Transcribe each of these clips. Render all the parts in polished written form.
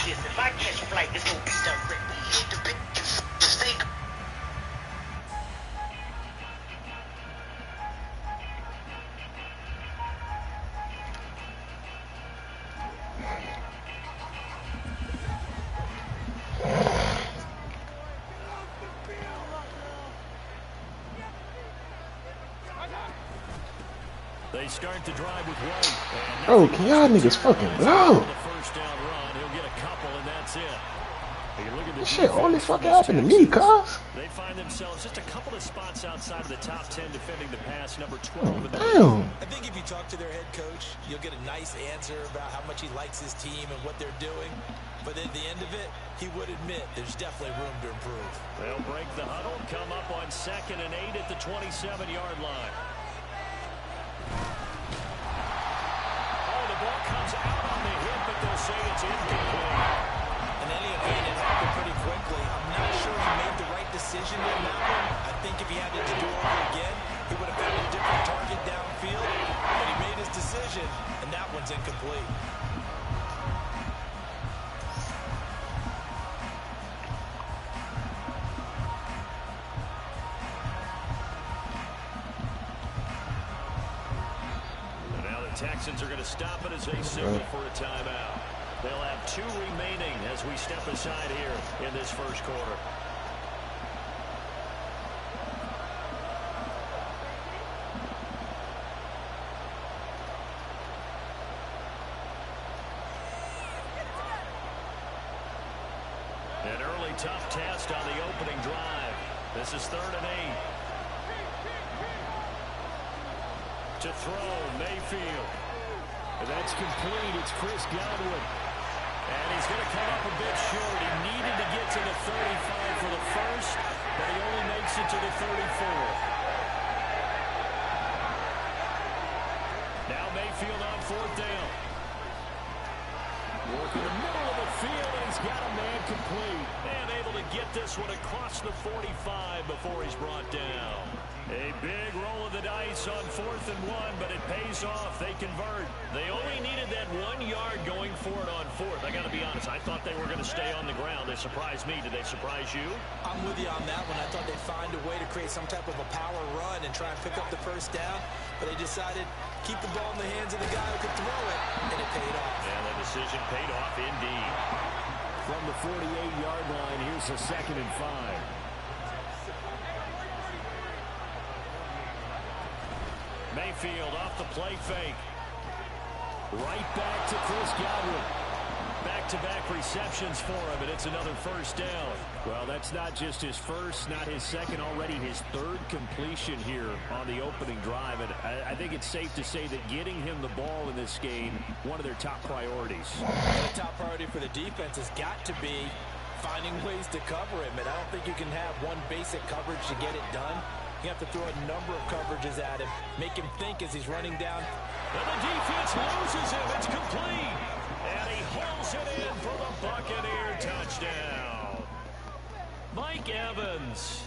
this. If I catch flight, it's gonna be something. They start the drive with White. Oh, can y'all niggas fucking go? First down run, he'll get a couple, and that's it. This shit only fucking happened to me, cuz. They find themselves just a couple of spots outside of the top 10 defending the pass, number 12. Damn. I think if you talk to their head coach, you'll get a nice answer about how much he likes his team and what they're doing. But at the end of it, he would admit there's definitely room to improve. They'll break the huddle, come up on 2nd and 8 at the 27-yard line. Oh, the ball comes out on the hit, but they'll say it's incomplete. In any event, it happened pretty quickly. I'm not sure he made the right decision in that one. I think if he had to do over again, he would have found a different target downfield. But he made his decision, and that one's incomplete. Texans are going to stop it as they signal for a timeout. They'll have 2 remaining as we step aside here in this first quarter. An early tough test on the opening drive. This is 3rd and 8. To throw, Mayfield. And that's complete. It's Chris Godwin. And he's going to come up a bit short. He needed to get to the 35 for the first, but he only makes it to the 34. Now Mayfield on 4th down. Working the middle of the field, and he's got a man complete. And able to get this one across the 45 before he's brought down. A big roll of the dice on 4th and 1, but it pays off. They convert. They only needed that 1 yard going for it on 4th. I got to be honest. I thought they were going to stay on the ground. They surprised me. Did they surprise you? I'm with you on that one. I thought they'd find a way to create some type of a power run and try and pick up the first down, but they decided keep the ball in the hands of the guy who could throw it, and it paid off. And the decision paid off indeed. From the 48-yard line, here's a 2nd and 5. Mayfield off the play fake. Right back to Chris Godwin. Back-to-back receptions for him, and it's another first down. Well, that's not just his first, not his second, already his 3rd completion here on the opening drive. And I think it's safe to say that getting him the ball in this game, one of their top priorities. The top priority for the defense has got to be finding ways to cover him. And I don't think you can have one basic coverage to get it done. You have to throw a number of coverages at him, make him think as he's running down. And the defense loses him. It's complete. And he hauls it in for the Buccaneer touchdown. Mike Evans,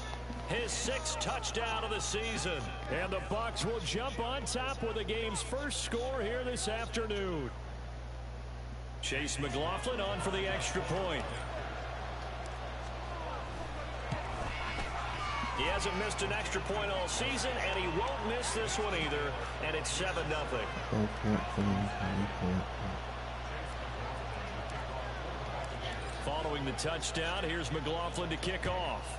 his 6th touchdown of the season. And the Bucs will jump on top with the game's first score here this afternoon. Chase McLaughlin on for the extra point. He hasn't missed an extra point all season, and he won't miss this one either. And it's 7-0. Following the touchdown, here's McLaughlin to kick off.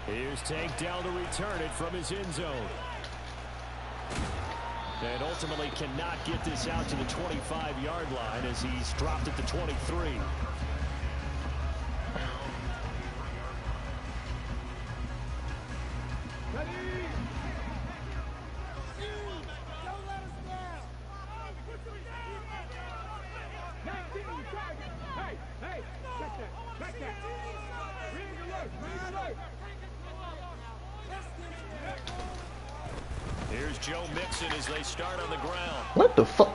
Here's Tank down to return it from his end zone. And ultimately cannot get this out to the 25-yard line as he's dropped at the 23. Here's Joe Mixon as they start on the ground. What the fuck?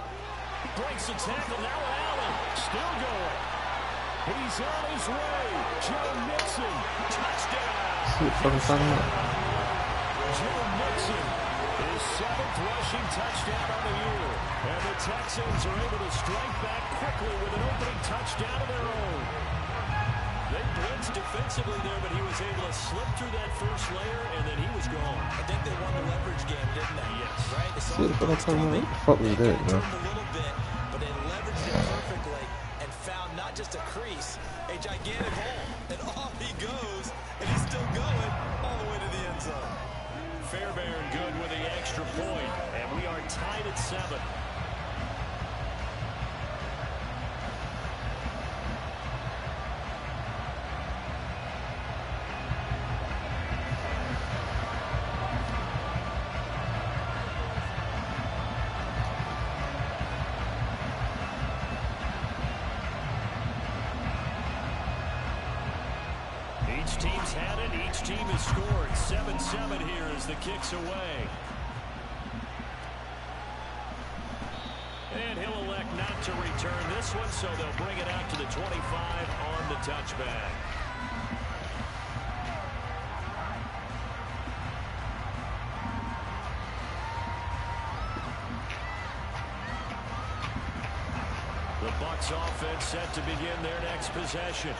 Breaks the tackle. Now Allen Still going. He's on his way. Joe Mixon. touchdown. See what fucking talking about? Joe Mixon, his 7th rushing touchdown on the year. And Texans are able to strike back quickly with an opening touchdown of their own. They blitzed defensively there, but he was able to slip through that first layer, and then he was gone. I think they won the leverage game, didn't they? Yes. Right? They saw See, the what dogs coming. the fuck was They that, got man? turned a little bit, but they leveraged it perfectly and found not just a crease, a gigantic hole. And off he goes, and he's still going all the way to the end zone. Fairbairn good with the extra point, and we are tied at 7. Each team's had it. Each team has scored. 7-7 here as the kick's away. And he'll elect not to return this one, so they'll bring it out to the 25 on the touchback. The Bucs offense set to begin their next possession.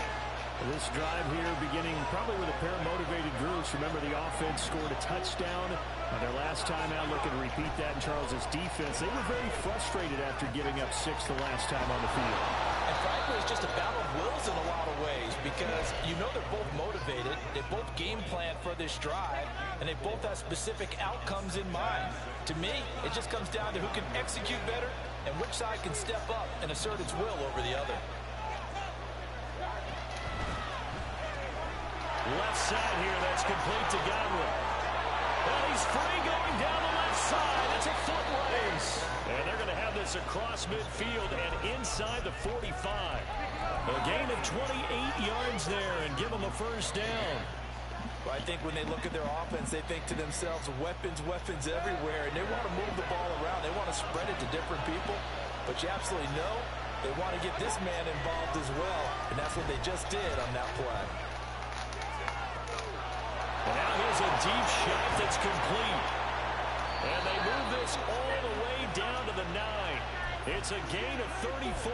This drive here beginning probably with a pair of motivated groups. Remember, the offense scored a touchdown on their last time out. Looking to repeat that in Charles's defense. They were very frustrated after giving up 6 the last time on the field. And frankly, it's just a battle of wills in a lot of ways because you know they're both motivated. They both game plan for this drive, and they both have specific outcomes in mind. To me, it just comes down to who can execute better and which side can step up and assert its will over the other. Left side here, that's complete to Godwin. And he's free going down the left side. It's a foot race. And they're going to have this across midfield and inside the 45. A gain of 28 yards there and give them a first down. Well, I think when they look at their offense, they think to themselves, weapons, weapons everywhere, and they want to move the ball around. They want to spread it to different people. But you absolutely know they want to get this man involved as well, and that's what they just did on that play. And now here's a deep shot that's complete. And they move this all the way down to the 9. It's a gain of 34.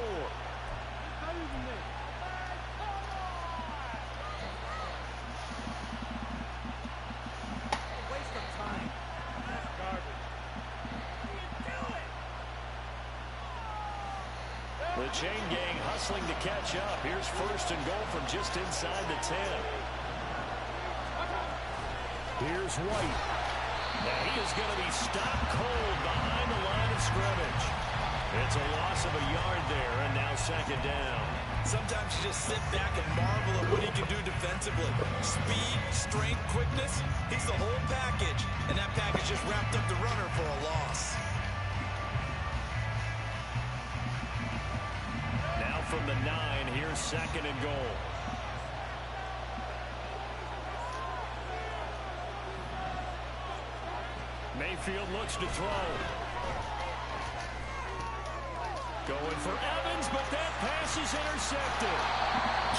The chain gang hustling to catch up. Here's first and goal from just inside the 10. Here's White. Now he is going to be stopped cold behind the line of scrimmage. It's a loss of a yard there, and now second down. Sometimes you just sit back and marvel at what he can do defensively. Speed, strength, quickness, he's the whole package. And that package just wrapped up the runner for a loss. Now from the 9, here's second and goal. Mayfield looks to throw. Going for Evans, but that pass is intercepted.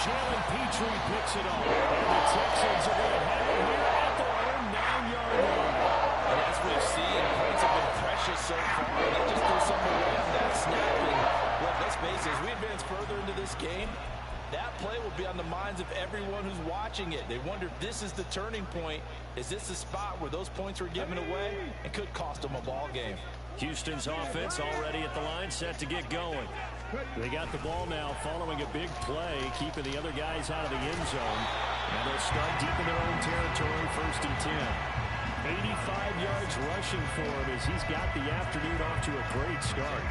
Jalen Petrie picks it off. And the Texans are going to have it here at their own 9-yard line. And as we've seen, points have been precious so far. They just threw something away on that snap. And look, let's face it, as we advance further into this game, that play will be on the minds of everyone who's watching it. They wonder if this is the turning point. Is this the spot where those points were given away? It could cost them a ball game. Houston's offense already at the line, set to get going. They got the ball now following a big play, keeping the other guys out of the end zone. And they'll start deep in their own territory, first and 10. 85 yards rushing for him as he's got the afternoon off to a great start.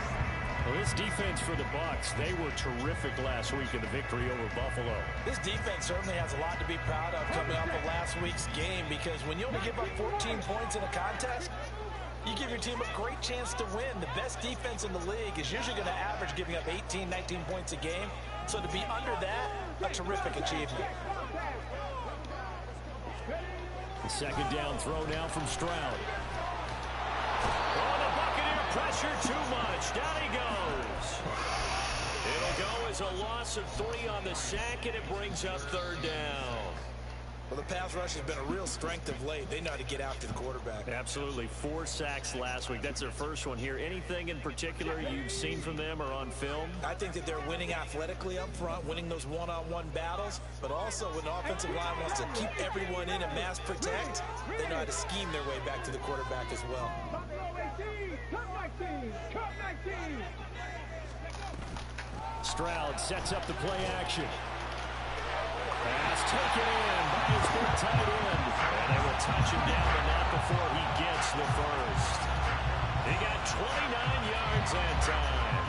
Well, this defense for the Bucs, they were terrific last week in the victory over Buffalo. This defense certainly has a lot to be proud of coming off of last week's game because when you only give up 14 points in a contest, you give your team a great chance to win. The best defense in the league is usually going to average giving up 18, 19 points a game. So to be under that, a terrific achievement. The second down throw now from Stroud. Oh, the Buccaneer pressure too much. Down he goes. It'll go as a loss of 3 on the sack, and it brings up third down. Well, the pass rush has been a real strength of late. They know how to get after the quarterback. Absolutely. 4 sacks last week. That's their first one here. Anything in particular you've seen from them or on film? I think that they're winning athletically up front, winning those one-on-one battles, but also when the offensive line wants to keep everyone in and mass protect, they know how to scheme their way back to the quarterback as well. Stroud sets up the play action. Pass taken in by his big tight end. And they will touch him down, but not before he gets the first. He got 29 yards that time.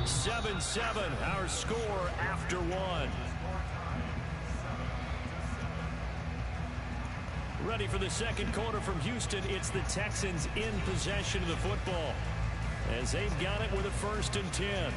7-7, our score after 1. Ready for the second quarter from Houston. It's the Texans in possession of the football, as they've got it with a 1st and 10.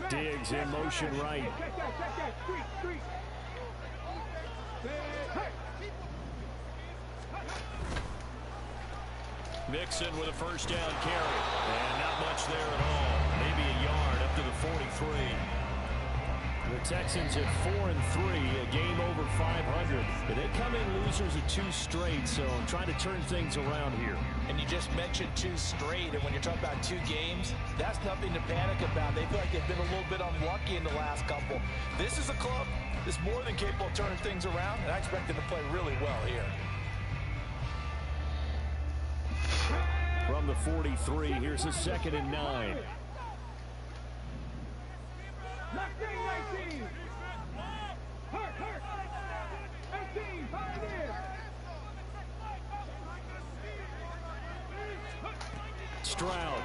Diggs in motion right. Mixon with a 1st down carry. And not much there at all. Maybe a yard up to the 43. The Texans at 4-3, a game over 500. And they come in losers of 2 straight, so trying to turn things around here. And you just mentioned 2 straight, and when you're talking about 2 games, that's nothing to panic about. They feel like they've been a little bit unlucky in the last couple. This is a club that's more than capable of turning things around, and I expect them to play really well here. From the 43, here's a 2nd and 9. Stroud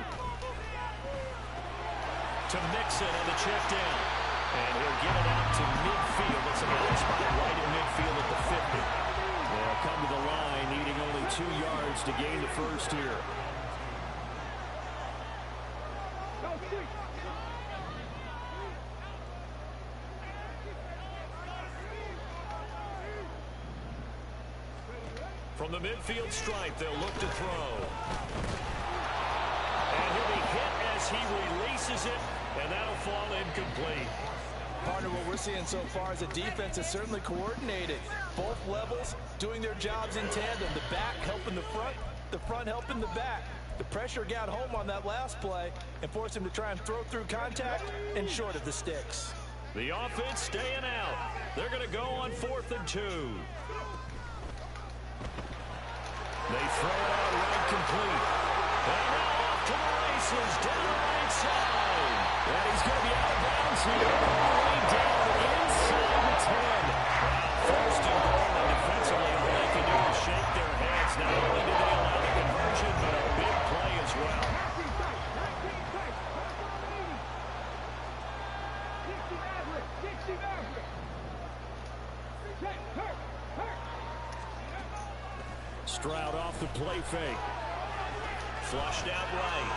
to Mixon on the check down. And he'll get it out to midfield. It's a nice spot right at midfield at the 50. They'll come to the line, needing only 2 yards to gain the first here. From the midfield stripe, they'll look to throw. And he'll be hit as he releases it, and that'll fall incomplete. Partner, what we're seeing so far is the defense is certainly coordinated. Both levels doing their jobs in tandem. The back helping the front helping the back. The pressure got home on that last play and forced him to try and throw through contact and short of the sticks. The offense staying out. They're going to go on 4th and 2. They throw it out right complete. And now off to the races down the right side. And he's going to be out of bounds here. All the way down inside the 10. First and goal, and defensively all they can do is shake their heads. Not only did they allow the conversion, but a big play as well. Stroud off the play fake. Flushed out right.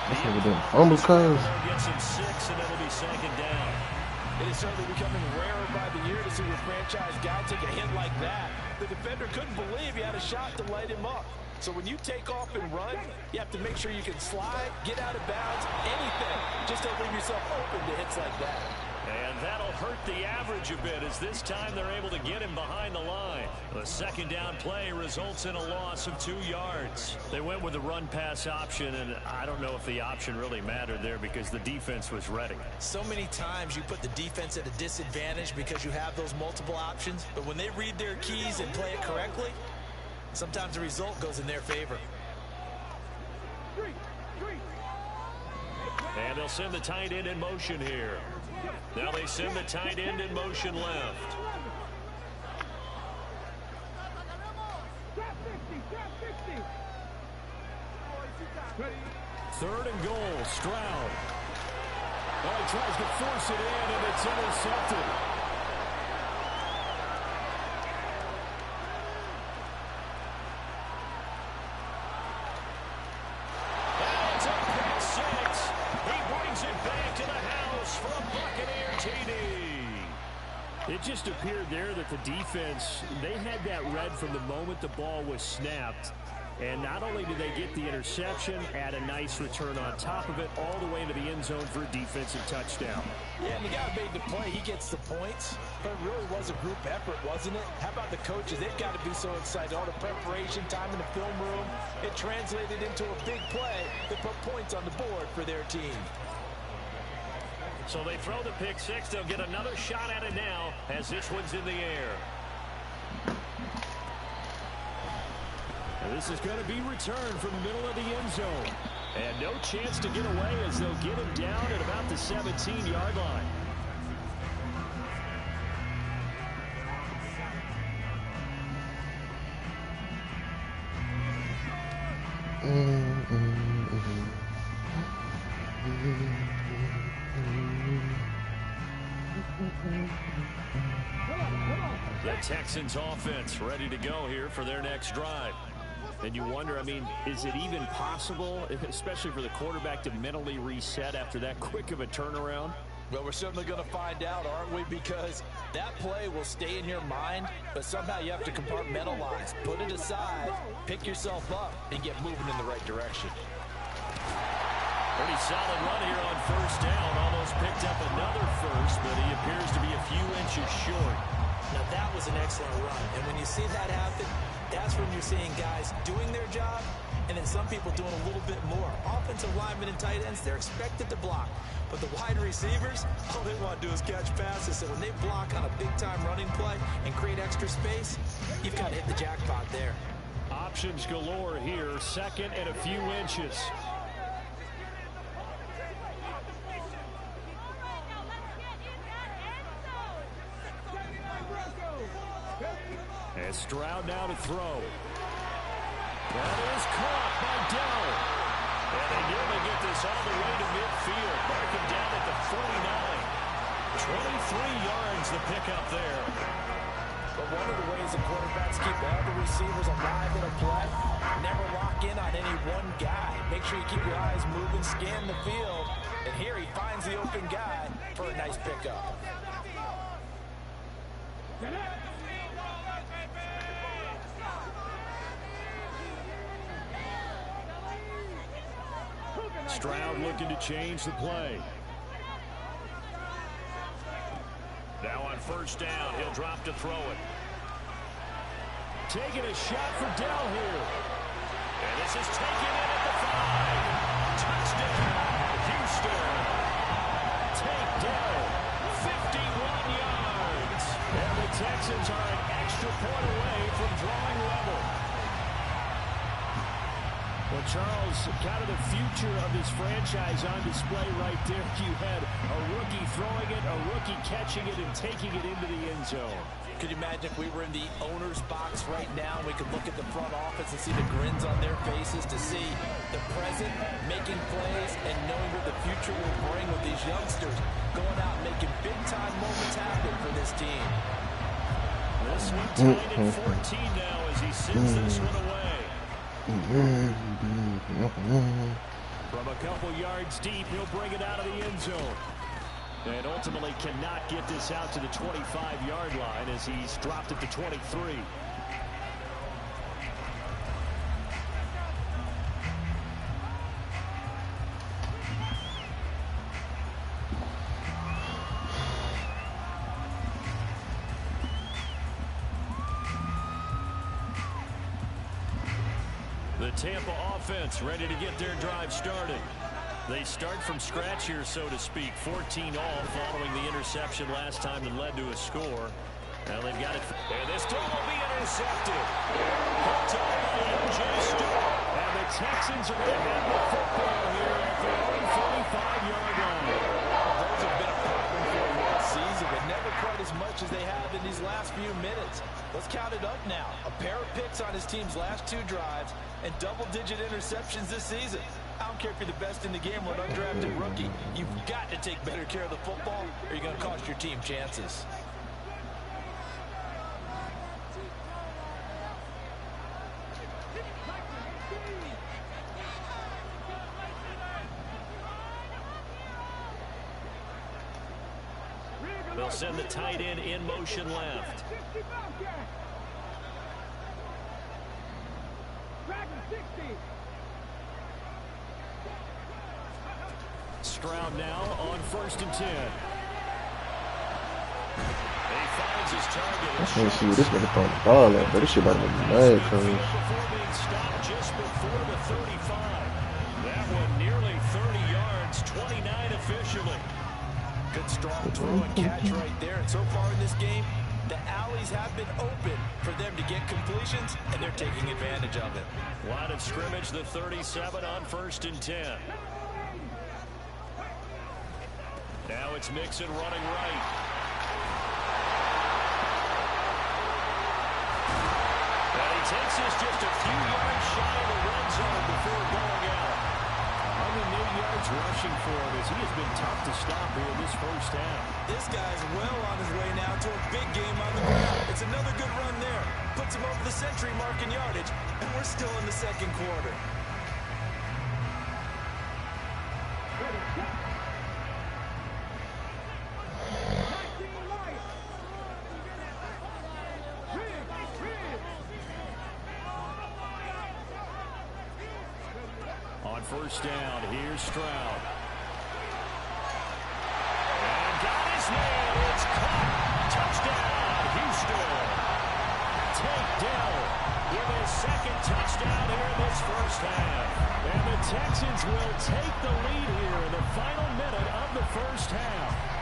This nigga doing fumble cuz. Gets him 6, and it'll be 2nd down. It is certainly becoming rarer by the year to see a franchise guy take a hit like that. The defender couldn't believe he had a shot to light him up. So when you take off and run, you have to make sure you can slide, get out of bounds, anything. Just don't leave yourself open to hits like that. And that'll hurt the average a bit, as this time they're able to get him behind the line. The 2nd down play results in a loss of 2 yards. They went with the run-pass option, and I don't know if the option really mattered there because the defense was ready. So many times you put the defense at a disadvantage because you have those multiple options, but when they read their keys and play it correctly, sometimes the result goes in their favor. And they'll send the tight end in motion here. Now they send the tight end in motion left. Third and goal, Stroud. Oh, he tries to force it in, and it's intercepted. It just appeared there that the defense, they had that read from the moment the ball was snapped. And not only did they get the interception, add a nice return on top of it, all the way into the end zone for a defensive touchdown. Yeah, and the guy made the play. He gets the points. But it really was a group effort, wasn't it? How about the coaches? They've got to be so excited. All the preparation, time in the film room, it translated into a big play that put points on the board for their team. So they throw the pick six. They'll get another shot at it now as this one's in the air. And this is going to be returned from the middle of the end zone. And no chance to get away as they'll get him down at about the 17-yard line. The Texans offense ready to go here for their next drive. And you wonder, I mean, is it even possible, especially for the quarterback, to mentally reset after that quick of a turnaround? Well, we're certainly going to find out, aren't we? Because that play will stay in your mind, but somehow you have to compartmentalize. Put it aside, pick yourself up, and get moving in the right direction. Pretty solid run here on first down. Almost picked up another first, but he appears to be a few inches short. Now, that was an excellent run. And when you see that happen, that's when you're seeing guys doing their job, and then some people doing a little bit more. Offensive linemen and tight ends, they're expected to block. But the wide receivers, all they want to do is catch passes. So when they block on a big-time running play and create extra space, you've got to hit the jackpot there. Options galore here, second and a few inches. And Stroud now to throw. That is caught by Dell. And they nearly get this all the way to midfield. Mark him down at the 49. 23 yards the pickup there. But one of the ways the quarterbacks keep all the receivers alive in a play, never lock in on any one guy. Make sure you keep your eyes moving, scan the field. And here he finds the open guy for a nice pickup. Stroud looking to change the play. Now on first down, he'll drop to throw it. Taking a shot for Dell here. And this is taken in at the 5. Touchdown, Houston. Take Dell. 51 yards. And the Texans are an extra point away from drawing level. Well, Charles, kind of the future of this franchise on display right there. You had a rookie throwing it, a rookie catching it, and taking it into the end zone. Could you imagine if we were in the owner's box right now and we could look at the front office and see the grins on their faces, to see the present making plays and knowing what the future will bring with these youngsters going out and making big-time moments happen for this team. This one tied at 14 now as he sends this one away. From a couple yards deep, he'll bring it out of the end zone. And ultimately cannot get this out to the 25-yard line as he's dropped it to 23. The Tampa offense ready to get their drive started. They start from scratch here, so to speak. 14 all following the interception last time that led to a score. Now they've got it. And this throw will be intercepted. Hooked up by O.J. Stewart. And the Texans are going to have the football here at their own 45-yard line. Those have been a problem for them all season, but never quite as much as they have in these last few minutes. Let's count it up now. A pair of picks on his team's last 2 drives and double-digit interceptions this season. I don't care if you're the best in the game or an undrafted rookie. You've got to take better care of the football or you're going to cost your team chances. They'll send the tight end in motion left. Stroud now on 1st and 10. He finds his target. I can't see where this nigga throwing the ball at, but this shit about to be mad, cuz. Before being stopped just before the 35. That one nearly 30 yards, 29 officially. Good strong throw and catch right there. And so far in this game, the alleys have been open for them to get completions, and they're taking advantage of it. Line of scrimmage, the 37 on 1st and 10. Now it's Mixon running right. And he takes this just a few yards shy of the red zone before going out. 108 yards rushing for him as he has been tough to stop here in this first half. This guy's well on his way now to a big game on the ground. It's another good run there. Puts him over the century mark in yardage, and we're still in the second quarter. On 1st down, here's Stroud. And got his man. It's caught. Touchdown, Houston. Tank Dell with his 2nd touchdown here in this first half. And the Texans will take the lead here in the final minute of the first half.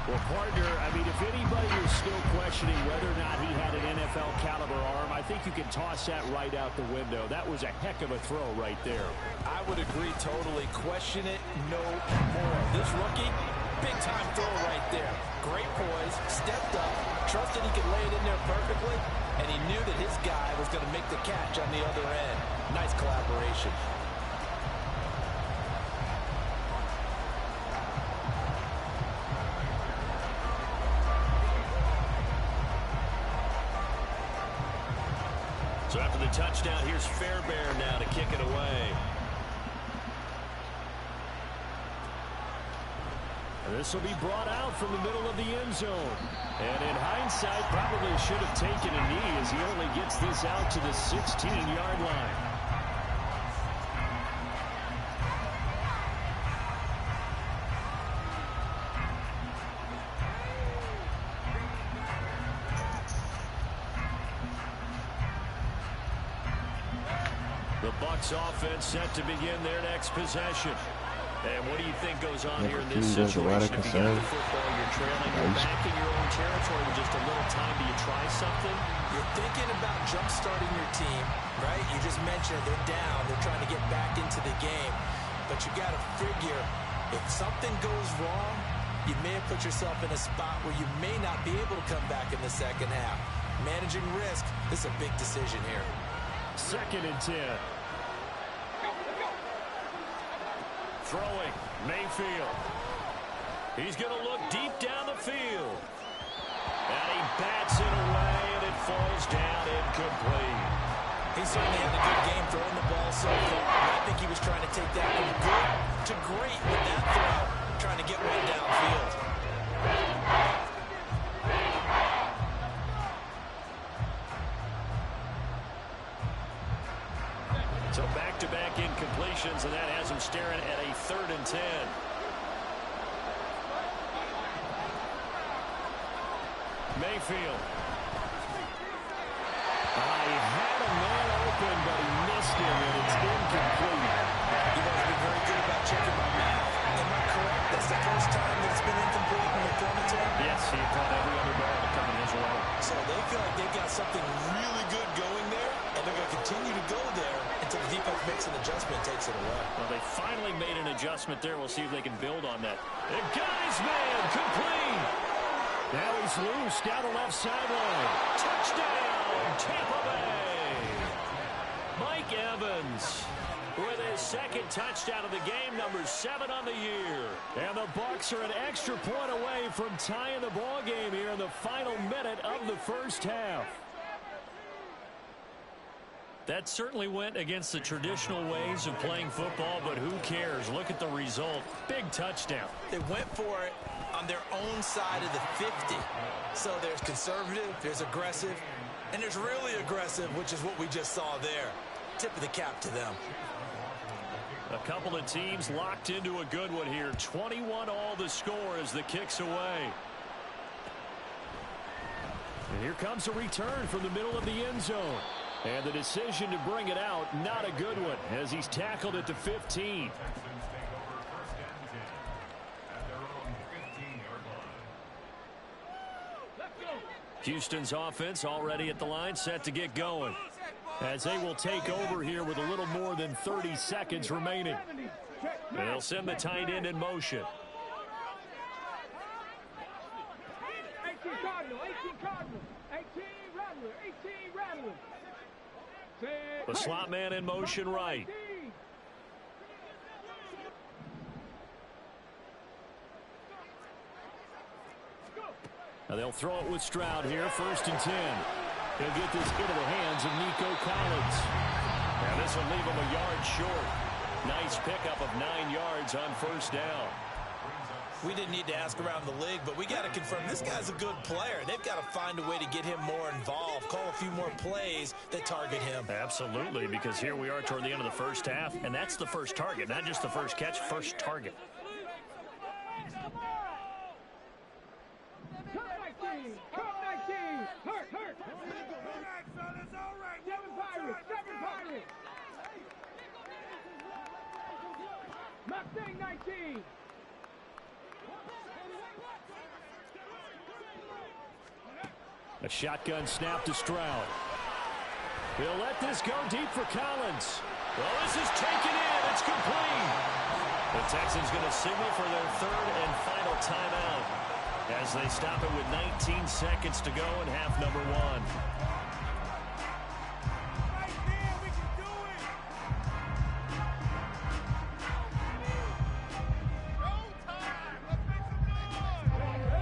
Well, partner, I mean, if anybody is still questioning whether or not he had an NFL caliber arm, I think you can toss that right out the window. That was a heck of a throw right there. I would agree totally. Question it no more. This rookie, big-time throw right there. Great poise, stepped up, trusted he could lay it in there perfectly, and he knew that his guy was going to make the catch on the other end. Nice collaboration. So after the touchdown, here's Fairbairn now to kick it away. And this will be brought out from the middle of the end zone. And in hindsight, probably should have taken a knee as he only gets this out to the 16-yard line. The Bucs offense set to begin their next possession. And what do you think goes on here in this situation? If you got the football, you're trailing, you're back in your own territory with just a little time. Do you try something? You're thinking about jump-starting your team, right? You just mentioned they're down. They're trying to get back into the game. But you got to figure, if something goes wrong, you may have put yourself in a spot where you may not be able to come back in the second half. Managing risk, this is a big decision here. 2nd and 10. Throwing, Mayfield. He's going to look deep down the field. And he bats it away, and it falls down incomplete. He certainly had a good game throwing the ball so far. I think he was trying to take that from good to great with that throw, trying to get one downfield. So back-to-back incompletions, and that has him staring at a 3rd and 10. Mayfield. He had a man open, but he missed him, and it's incomplete. You guys have been very good about checking my math. Am I correct? That's the first time that it's been incomplete in the tournament today? Yes, he caught every other ball to come in his way. So they feel like they've got something really good going there, and they're going to continue to go there until the defense makes an adjustment and takes it away. Well, they finally made an adjustment there. We'll see if they can build on that. And got his man complete. Now he's loose down the left sideline. Touchdown, Tampa Bay. Mike Evans with his 2nd touchdown of the game, number 7 on the year. And the Bucs are an extra point away from tying the ball game here in the final minute of the first half. That certainly went against the traditional ways of playing football, but who cares? Look at the result. Big touchdown. They went for it on their own side of the 50. So there's conservative, there's aggressive, and there's really aggressive, which is what we just saw there. Tip of the cap to them. A couple of teams locked into a good one here. 21 all the score as the kick's away. And here comes a return from the middle of the end zone. And the decision to bring it out, not a good one, as he's tackled at the 15. Houston's offense already at the line, set to get going, as they will take over here with a little more than 30 seconds remaining. And they'll send the tight end in motion. 18 Cardinal, 18 Cardinal, 18 Rattler, 18 Rattler. The slot man in motion right. Now they'll throw it with Stroud here, 1st and 10. He'll get this into the hands of Nico Collins. And this will leave him a yard short. Nice pickup of 9 yards on 1st down. We didn't need to ask around the league, but we got to confirm this guy's a good player. They've got to find a way to get him more involved, call a few more plays that target him. Absolutely, because here we are toward the end of the first half, and that's the first target, not just the first catch, first target. Come 19, come 19, hurt. 7 Pirates, 7 Pirates. Mustang 19. A shotgun snap to Stroud. He'll let this go deep for Collins. Well, this is taken in. It's complete. The Texans going to signal for their 3rd and final timeout as they stop it with 19 seconds to go in half number 1.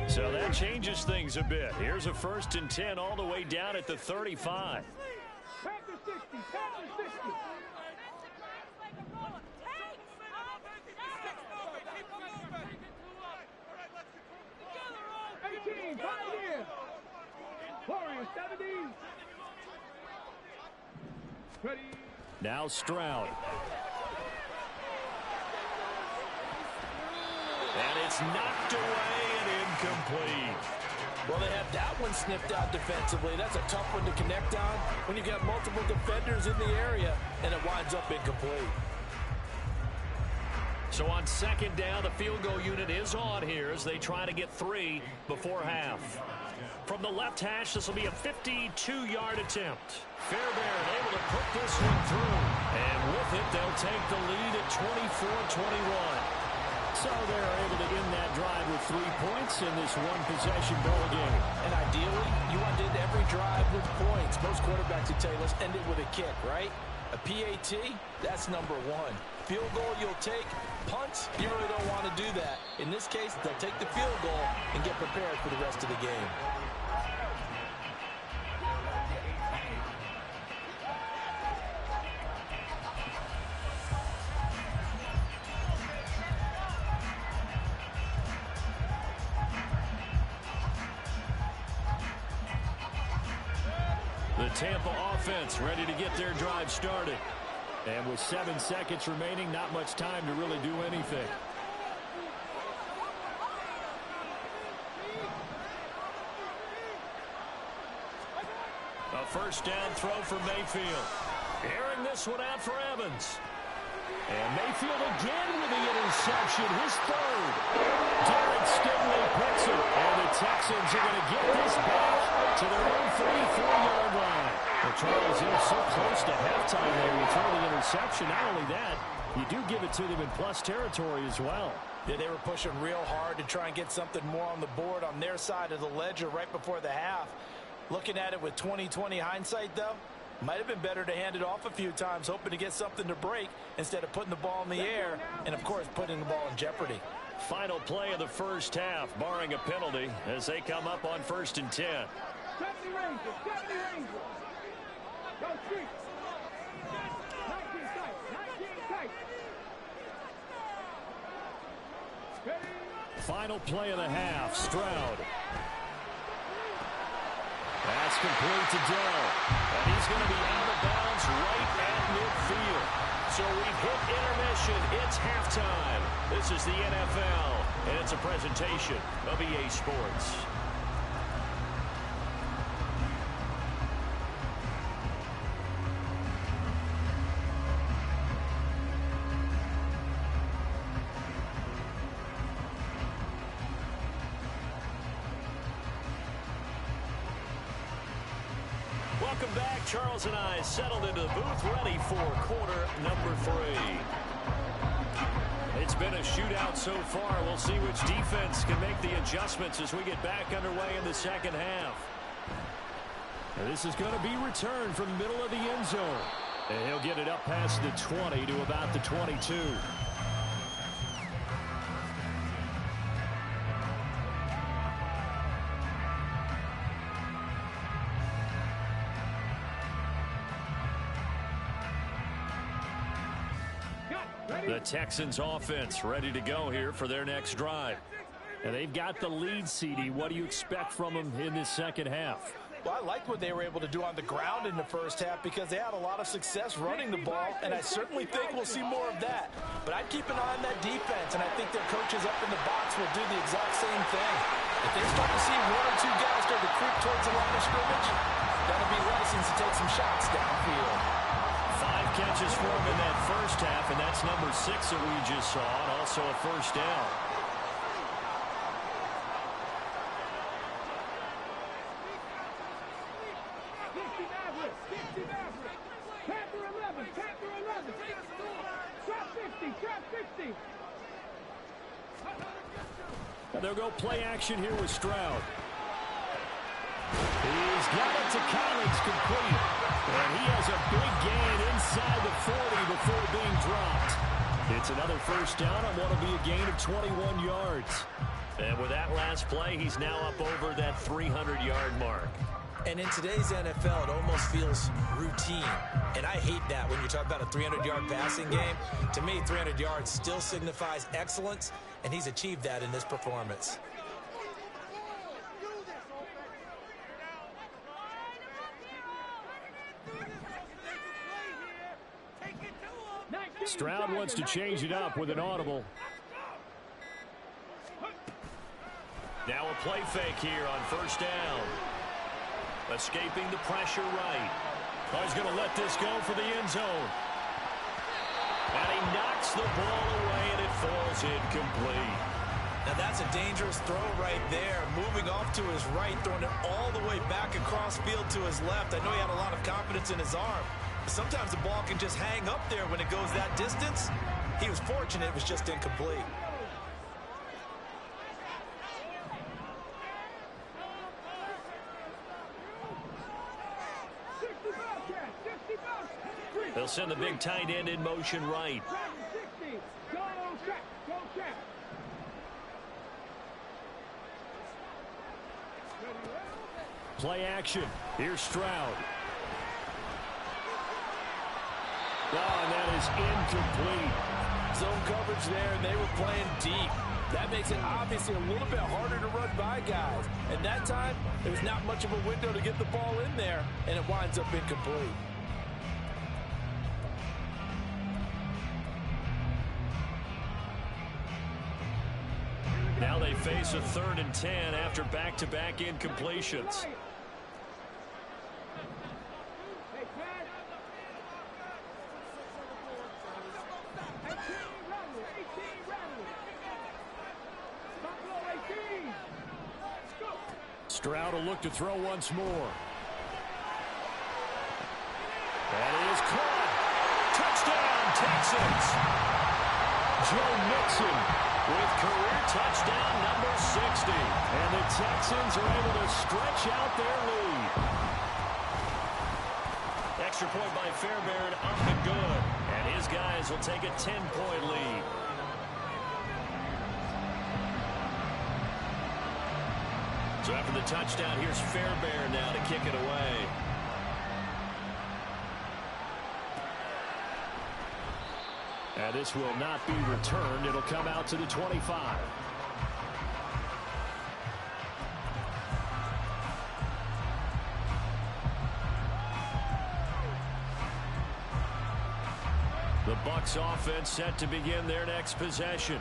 So that changes things a bit. Here's a 1st and 10 all the way down at the 35. Panther 60, Panther 60. Pioneer. Warrior 70. Ready. Now Stroud. And it's knocked away and incomplete. Well, they have that one sniffed out defensively. That's a tough one to connect on when you've got multiple defenders in the area, and it winds up incomplete. So on 2nd down, the field goal unit is on here as they try to get 3 before half. From the left hash, this will be a 52-yard attempt. Fairbairn able to put this one through. And with it, they'll take the lead at 24-21. So they're able to end that drive with 3 points in this one-possession ball game. And ideally, you want to end every drive with points. Most quarterbacks would tell you, let's end it with a kick, right? A PAT, that's number 1. Field goal you'll take. Punts, you really don't want to do that. In this case, they'll take the field goal and get prepared for the rest of the game. The Tampa offense ready to get their drive started. And with 7 seconds remaining, not much time to really do anything. A 1st down throw for Mayfield. Airing this one out for Evans. And Mayfield again with the interception, his 3rd. Derek Stingley picks it, and the Texans are going to get this back to their own 34-yard line. Well, Charles, they're so close to halftime there. You throw the interception. Not only that, you do give it to them in plus territory as well. Yeah, they were pushing real hard to try and get something more on the board on their side of the ledger right before the half. Looking at it with 20/20 hindsight, though, might have been better to hand it off a few times, hoping to get something to break instead of putting the ball in the air and, of course, putting the ball in jeopardy. Final play of the first half, barring a penalty, as they come up on 1st and 10. 70 Rangers, 70 Rangers. Go street. Final play of the half. Stroud. That's complete to Dell. And he's going to be out of bounds right at midfield. So we've hit intermission. It's halftime. This is the NFL, and it's a presentation of EA Sports. Welcome back. Charles and I settled into the booth, ready for quarter number 3. It's been a shootout so far. We'll see which defense can make the adjustments as we get back underway in the second half. And this is going to be returned from the middle of the end zone. And he'll get it up past the 20 to about the 22. The Texans offense ready to go here for their next drive. And they've got the lead, CD. What do you expect from them in this second half? Well, I liked what they were able to do on the ground in the first half because they had a lot of success running the ball, and I certainly think we'll see more of that. But I'd keep an eye on that defense, and I think their coaches up in the box will do the exact same thing. If they start to see 1 or 2 guys start to creep towards the line of scrimmage, that'll be license to take some shots downfield. 5 catches for him in that first half, and that's number 6 that we just saw, and also a first down. They'll go play action here with Stroud. He's got it to Collins, complete. And he has a big gain inside the 40 before being dropped. It's another first down on what will be a gain of 21 yards. And with that last play, he's now up over that 300-yard mark. And in today's NFL, it almost feels routine. And I hate that when you talk about a 300-yard passing game. To me, 300 yards still signifies excellence, and he's achieved that in this performance. Stroud wants to change it up with an audible. Now a play fake here on first down. Escaping the pressure right. Oh, he's going to let this go for the end zone. And he knocks the ball away, and it falls incomplete. Now that's a dangerous throw right there. Moving off to his right, throwing it all the way back across field to his left. I know he had a lot of confidence in his arm. But sometimes the ball can just hang up there when it goes that distance. He was fortunate it was just incomplete. They'll send the big tight end in motion right. Play action. Here's Stroud. Oh, and that is incomplete. Zone coverage there, and they were playing deep. That makes it obviously a little bit harder to run by guys. And that time, there's not much of a window to get the ball in there, and it winds up incomplete. Now they face a 3rd and 10 after back-to-back incompletions. Stroud will look to throw once more. That is caught. Touchdown, Texans. Joe Mixon with career touchdown number 60. And the Texans are able to stretch out their lead. Extra point by Fairbairn up and good. And his guys will take a 10-point lead. So after the touchdown, here's Fairbairn now to kick it away. And this will not be returned. It'll come out to the 25. Bucs offense set to begin their next possession.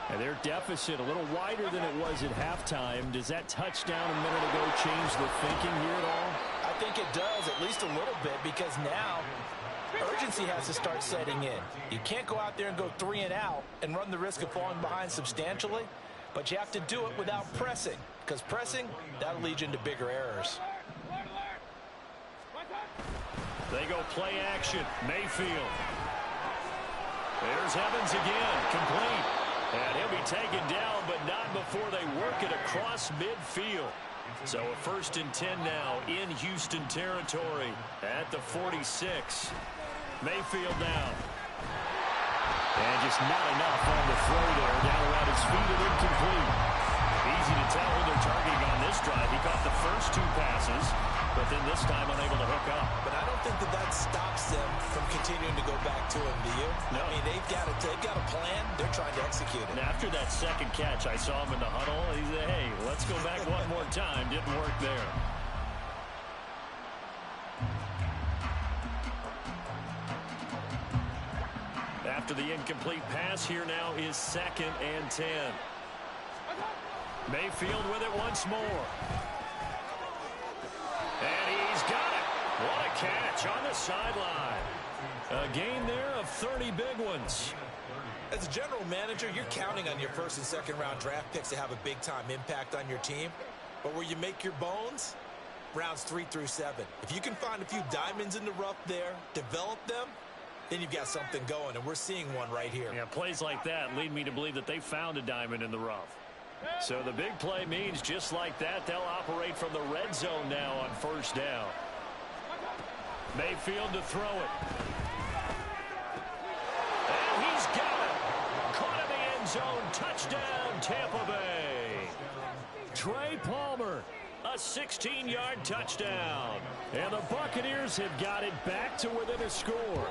And their deficit a little wider than it was at halftime. Does that touchdown a minute ago change the thinking here at all? I think it does, at least a little bit, because now urgency has to start setting in. You can't go out there and go 3 and out and run the risk of falling behind substantially, but you have to do it without pressing, because pressing, that'll lead you into bigger errors. They go play action. Mayfield. There's Evans again, complete. And he'll be taken down, but not before they work it across midfield. So a 1st and 10 now in Houston territory at the 46. Mayfield now. And just not enough on the throw there. Down around his feet and incomplete. Easy to tell who they're targeting on this drive. He caught the first 2 passes, but then this time unable to hook up. But I don't think that stops them from continuing to go back to him, do you? No. I mean, they've got a plan. They're trying to execute it. And after that second catch, I saw him in the huddle. He said, hey, let's go back one more time. Didn't work there. After the incomplete pass, here now is 2nd and 10. Mayfield with it once more. And he's got it. What a catch on the sideline. A gain there of 30 big ones. As a general manager, you're counting on your 1st and 2nd round draft picks to have a big-time impact on your team. But where you make your bones, rounds 3 through 7. If you can find a few diamonds in the rough there, develop them, then you've got something going, and we're seeing one right here. Yeah, plays like that lead me to believe that they found a diamond in the rough. So the big play means just like that, they'll operate from the red zone now on 1st down. Mayfield to throw it. And he's got it. Caught in the end zone. Touchdown, Tampa Bay. Trey Palmer, a 16-yard touchdown. And the Buccaneers have got it back to within a score.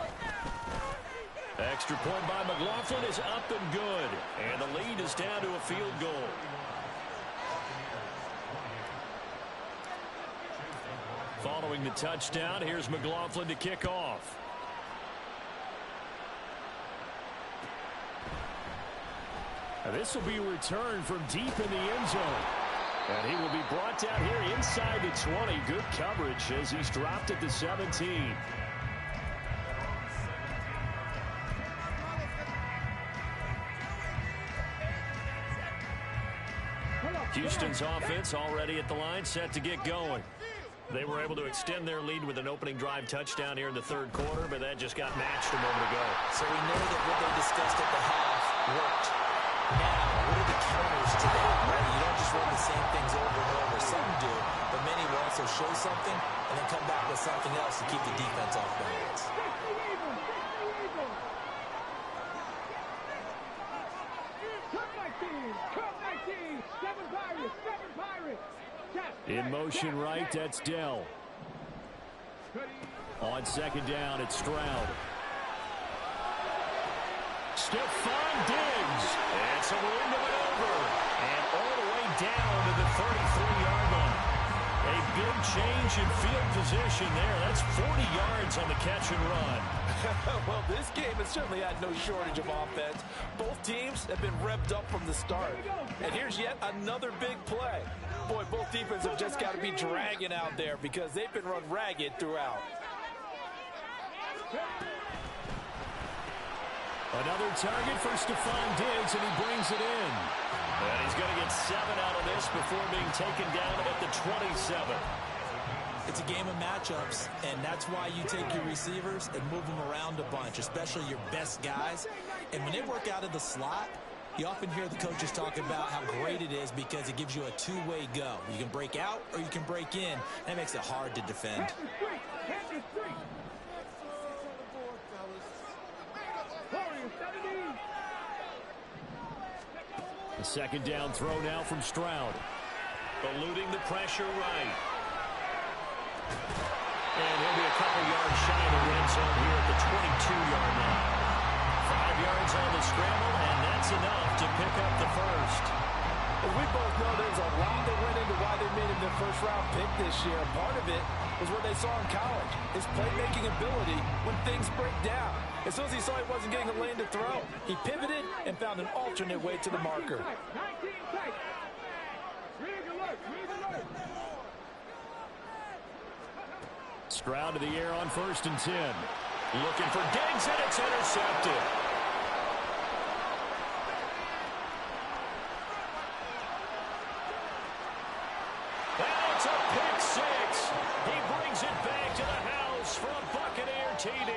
Extra point by McLaughlin is up and good. And the lead is down to a field goal. Following the touchdown, here's McLaughlin to kick off. Now this will be a return from deep in the end zone. And he will be brought down here inside the 20. Good coverage as he's dropped at the 17. Houston's offense already at the line, set to get going. They were able to extend their lead with an opening drive touchdown here in the 3rd quarter, but that just got matched a moment ago. So we know that what they discussed at the half worked. Now, what are the counters to that? Right? You don't just run the same things over and over. Some do, but many will also show something and then come back with something else to keep the defense off balance. In motion right, that's Dell. On 2nd down, it's Stroud. Stephon Diggs. It's a room to maneuver. And all the way down to the 33-yard line. A big change in field position there. That's 40 yards on the catch and run. Well, this game has certainly had no shortage of offense. Both teams have been revved up from the start. And here's yet another big play. Boy, both defenses have just got to be dragging out there because they've been run ragged throughout. Another target for Stephon Diggs, and he brings it in. And he's going to get 7 out of this before being taken down at the 27. It's a game of matchups, and that's why you take your receivers and move them around a bunch, especially your best guys. And when they work out of the slot, you often hear the coaches talk about how great it is because it gives you a two-way go. You can break out or you can break in. That makes it hard to defend. The 2nd down throw now from Stroud. Eluding the pressure right. And he'll be a couple yards shy of the red zone here at the 22-yard line. 5 yards on the scramble, and that's enough to pick up the first. Well, we both know there's a lot that went into why they made him their first-round pick this year. Part of it was what they saw in college, his playmaking ability when things break down. As soon as he saw he wasn't getting a lane to throw, he pivoted and found an alternate way to the marker. 19 tight. Rig alert. Stroud to the air on 1st and 10. Looking for Diggs, and it's intercepted. And it's a pick six. He brings it back to the house for a Buccaneer TD.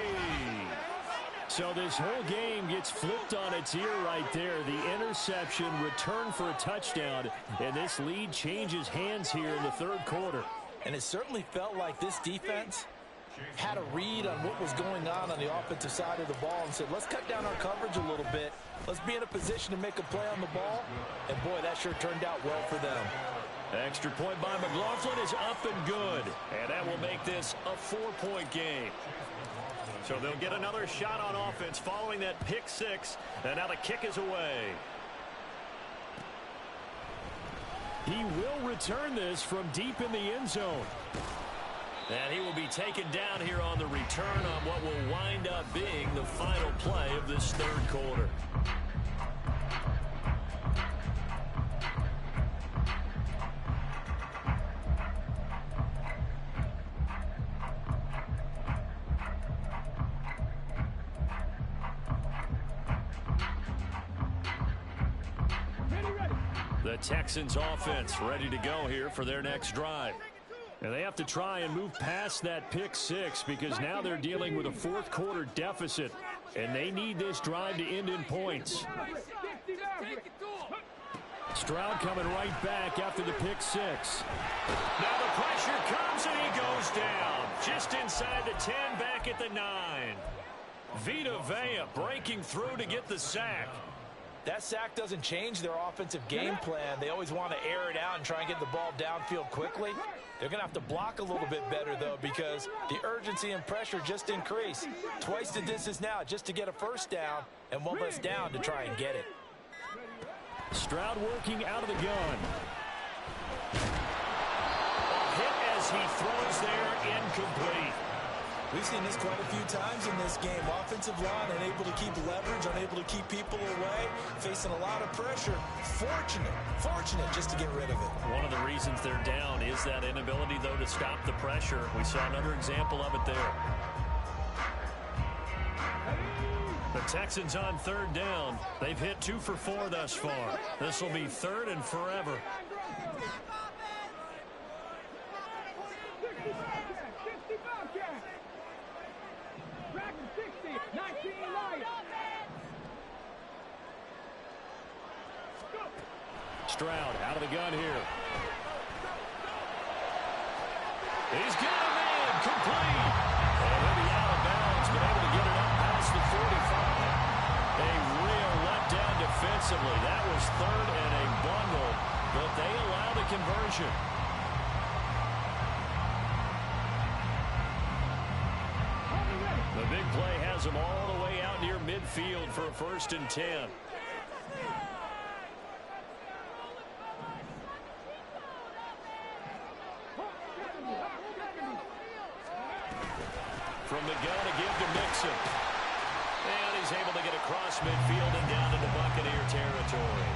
So this whole game gets flipped on its ear right there. The interception, return for a touchdown, and this lead changes hands here in the 3rd quarter. And it certainly felt like this defense had a read on what was going on the offensive side of the ball and said, let's cut down our coverage a little bit. Let's be in a position to make a play on the ball. And, boy, that sure turned out well for them. Extra point by McLaughlin is up and good. And that will make this a 4-point game. So they'll get another shot on offense following that pick six. And now the kick is away. He will return this from deep in the end zone. And he will be taken down here on the return on what will wind up being the final play of this 3rd quarter. The Texans offense ready to go here for their next drive. And they have to try and move past that pick six because now they're dealing with a 4th quarter deficit. And they need this drive to end in points. Stroud coming right back after the pick six. Now the pressure comes and he goes down. Just inside the 10, back at the 9. Vita Vea breaking through to get the sack. That sack doesn't change their offensive game plan. They always want to air it out and try and get the ball downfield quickly. They're going to have to block a little bit better, though, because the urgency and pressure just increase. Twice the distance now just to get a first down, and one less down to try and get it. Stroud working out of the gun. A hit as he throws there, incomplete. We've seen this quite a few times in this game. Offensive line unable to keep leverage, unable to keep people away, facing a lot of pressure. Fortunate just to get rid of it. One of the reasons they're down is that inability, though, to stop the pressure. We saw another example of it there. The Texans on 3rd down. They've hit 2 for 4 thus far. This will be 3rd and forever. Stroud out of the gun here. He's got a man complete. And he'll be out of bounds, but able to get it up past the 45. A real letdown defensively. That was 3rd and a bundle, but they allow the conversion. The big play has them all the way out near midfield for a 1st and 10. From the gun to give to Mixon. And he's able to get across midfield and down into Buccaneer territory.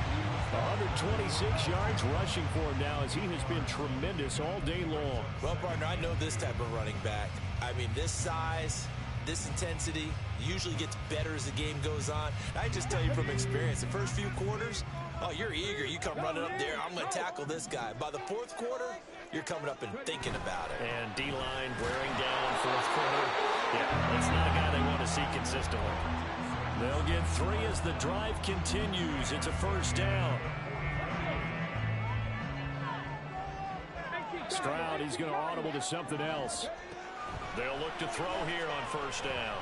126 yards rushing for him now as he has been tremendous all day long. Well, partner, I know this type of running back. I mean, this size, this intensity usually gets better as the game goes on. I just tell you from experience, the first few quarters, oh, you're eager. You come running up there. I'm going to tackle this guy. By the 4th quarter, you're coming up and thinking about it. And D-line wearing down 4th quarter. Yeah, that's not a guy they want to see consistently. They'll get 3 as the drive continues. It's a 1st down. Stroud, he's going to audible to something else. They'll look to throw here on 1st down.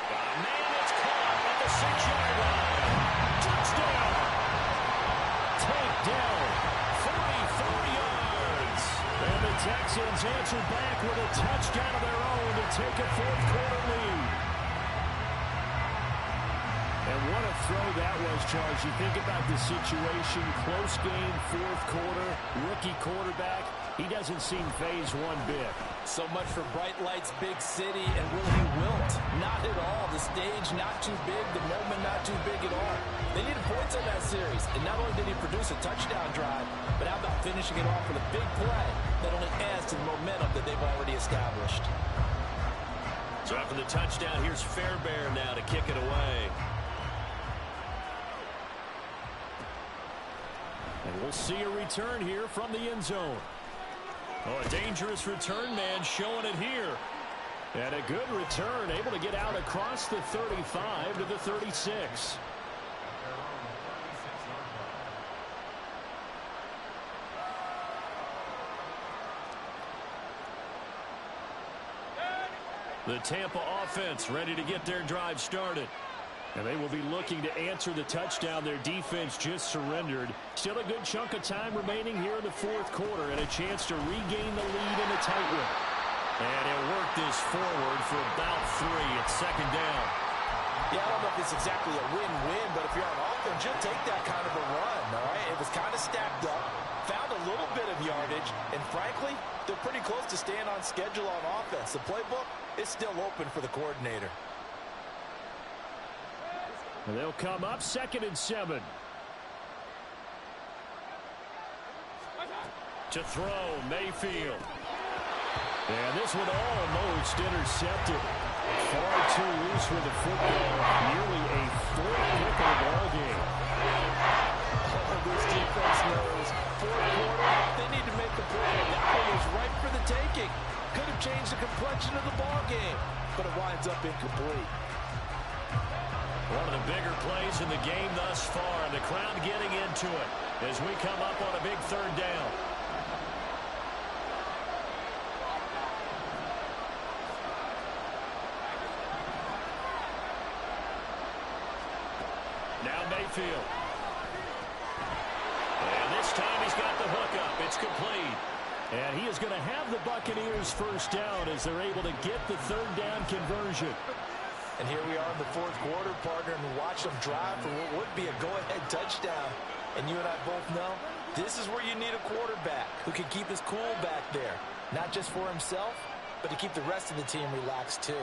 Got a man that's caught at the 6-yard line. Touchdown. Takedown. 44 yards. And the Texans answer back with a touchdown of their own to take a 4th quarter lead. And what a throw that was, Charles. You think about the situation, close game, 4th quarter, rookie quarterback. He doesn't seem phased one bit. So much for bright lights, big city, and will he wilt? Not at all. The stage not too big, the moment not too big at all. They needed points on that series, and not only did he produce a touchdown drive, but how about finishing it off with a big play that only adds to the momentum that they've already established. So after the touchdown, here's Fairbairn now to kick it away. And we'll see a return here from the end zone. Oh, a dangerous return man showing it here. And a good return, able to get out across the 35 to the 36. The Tampa offense ready to get their drive started. And they will be looking to answer the touchdown their defense just surrendered. Still a good chunk of time remaining here in the fourth quarter and a chance to regain the lead in a tight one. And he'll work this forward for about 3 at second down. Yeah, I don't know if it's exactly a win-win, but if you're on offense, you'll take that kind of a run, all right? It was kind of stacked up, found a little bit of yardage, and frankly, they're pretty close to staying on schedule on offense. The playbook is still open for the coordinator. And they'll come up 2nd and 7. To throw, Mayfield. And this one almost intercepted. Far too loose with the football. Nearly a 4th pick of the ball game. This defense knows. Fourth quarter, they need to make a play. That one was right for the taking. Could have changed the complexion of the ball game, but it winds up incomplete. One of the bigger plays in the game thus far, and the crowd getting into it as we come up on a big 3rd down. Now Mayfield. And this time he's got the hook up. It's complete. And he is going to have the Buccaneers first down as they're able to get the 3rd down conversion. And here we are in the fourth quarter, partner, and watch them drive for what would be a go-ahead touchdown. And you and I both know this is where you need a quarterback who can keep his cool back there. Not just for himself, but to keep the rest of the team relaxed too.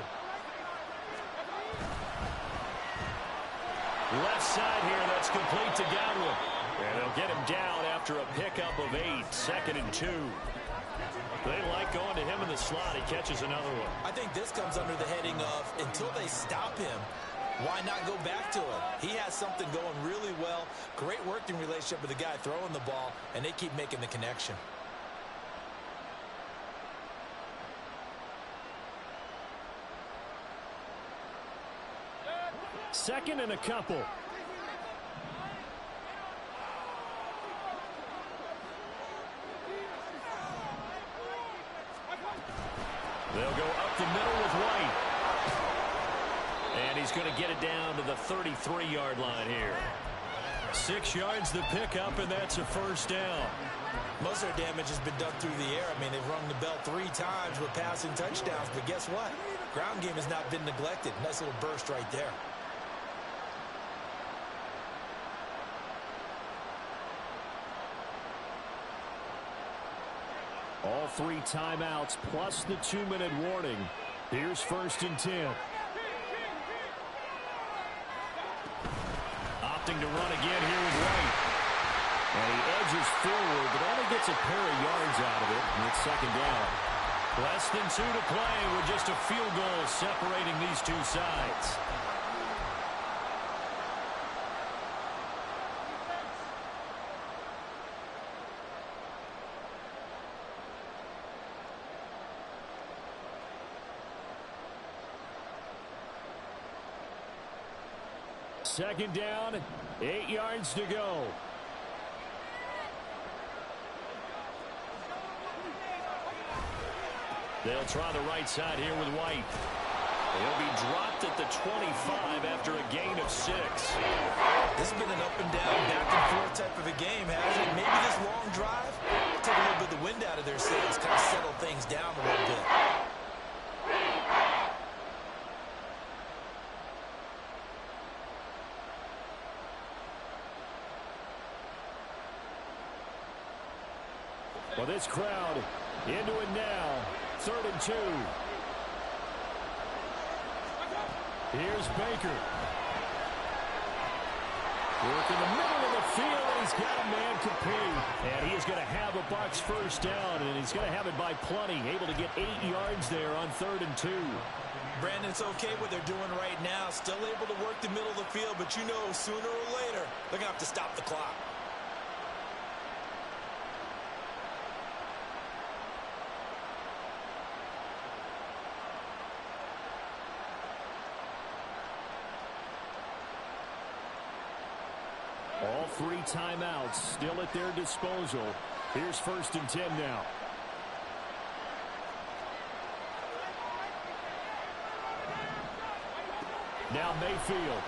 Left side here, that's complete to Godwin. And they'll get him down after a pickup of 8, 2nd and 2. They like going to him in the slot. He catches another one. I think this comes under the heading of until they stop him, why not go back to him? He has something going really well. Great working relationship with the guy throwing the ball, and they keep making the connection. Second and a couple. They'll go up the middle with White. And he's going to get it down to the 33-yard line here. 6 yards the pickup, and that's a first down. Most of their damage has been done through the air. I mean, they've rung the bell 3 times with passing touchdowns, but guess what? Ground game has not been neglected. Nice little burst right there. All 3 timeouts plus the 2-minute warning. Here's 1st and 10. Opting to run again here with White. And he edges forward, but only gets a pair of yards out of it, and it's 2nd down. Less than 2 to play with just a field goal separating these two sides. Second down, 8 yards to go. They'll try the right side here with White. He'll be dropped at the 25 after a gain of 6. This has been an up and down, back and forth type of a game, hasn't it? Maybe this long drive take a little bit of the wind out of their sails, kind of settle things down a little bit. Well, this crowd into it now. 3rd and 2. Here's Baker. Work in the middle of the field, and he's got a man complete. And he is going to have a Bucs first down, and he's going to have it by plenty. Able to get 8 yards there on 3rd and 2. Brandon, it's okay what they're doing right now. Still able to work the middle of the field, but you know sooner or later they're going to have to stop the clock. All 3 timeouts still at their disposal. Here's 1st and 10 now. Now Mayfield.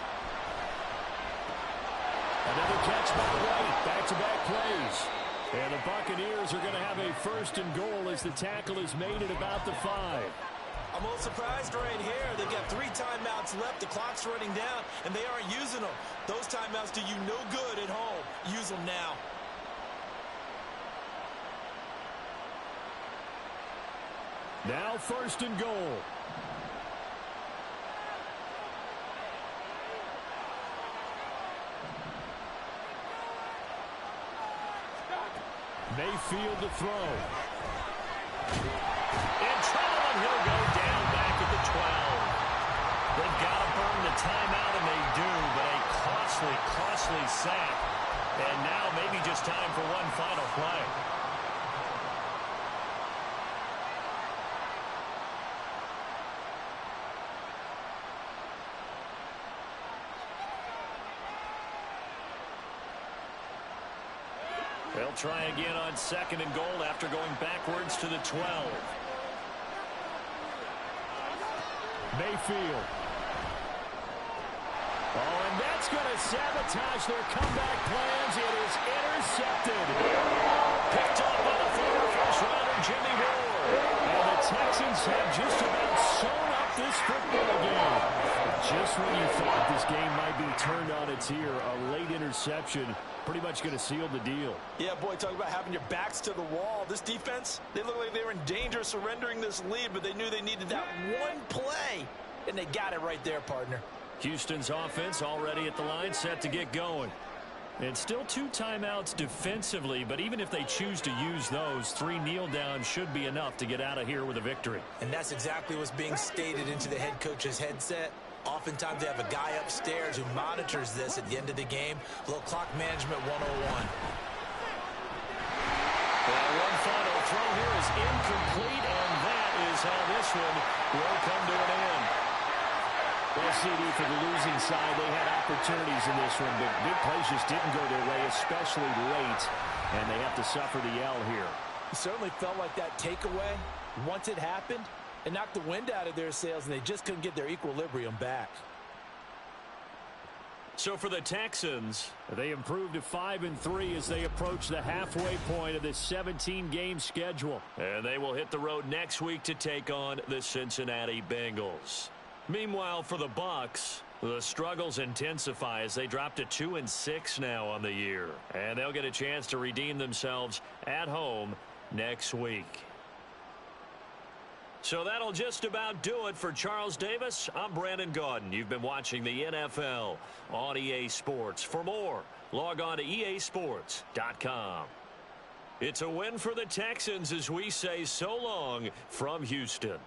Another catch by White. Back-to-back plays. And the Buccaneers are going to have a 1st and goal as the tackle is made at about the 5. I'm a little surprised right here. They've got 3 timeouts left. The clock's running down, and they aren't using them. Those timeouts do you no good at home. Use them now. Now 1st and goal. Mayfield to throw. In trouble, and he'll go down back at the 12. They've got to burn the timeout, and they do, but a costly sack. And now maybe just time for one final play. They'll try again on 2nd and goal after going backwards to the 12. Mayfield. Oh, and that's going to sabotage their comeback plans. It is intercepted. Picked up by the former first-rounder Jimmy Ward. And the Texans have just about sewn up this football game. Just when you thought this game might be turned on its ear, a late interception pretty much going to seal the deal. Yeah, boy, talk about having your backs to the wall. This defense, they look like they were in danger of surrendering this lead, but they knew they needed that one play, and they got it right there, partner. Houston's offense already at the line, set to get going. And still 2 timeouts defensively, but even if they choose to use those, 3 kneel downs should be enough to get out of here with a victory. And that's exactly what's being stated into the head coach's headset. Oftentimes they have a guy upstairs who monitors this at the end of the game. A little clock management 101. Well, one final throw here is incomplete, and that is how this one will come to an end. Well, CD, for the losing side, they had opportunities in this one, but big plays just didn't go their way, especially late, and they have to suffer the L here. It certainly felt like that takeaway, once it happened, it knocked the wind out of their sails, and they just couldn't get their equilibrium back. So for the Texans, they improved to 5-3 as they approach the halfway point of this 17-game schedule. and they will hit the road next week to take on the Cincinnati Bengals. Meanwhile, for the Bucs, the struggles intensify as they drop to 2-6 now on the year. And they'll get a chance to redeem themselves at home next week. So that'll just about do it for Charles Davis. I'm Brandon Gaudin. You've been watching the NFL on EA Sports. For more, log on to easports.com. It's a win for the Texans as we say so long from Houston.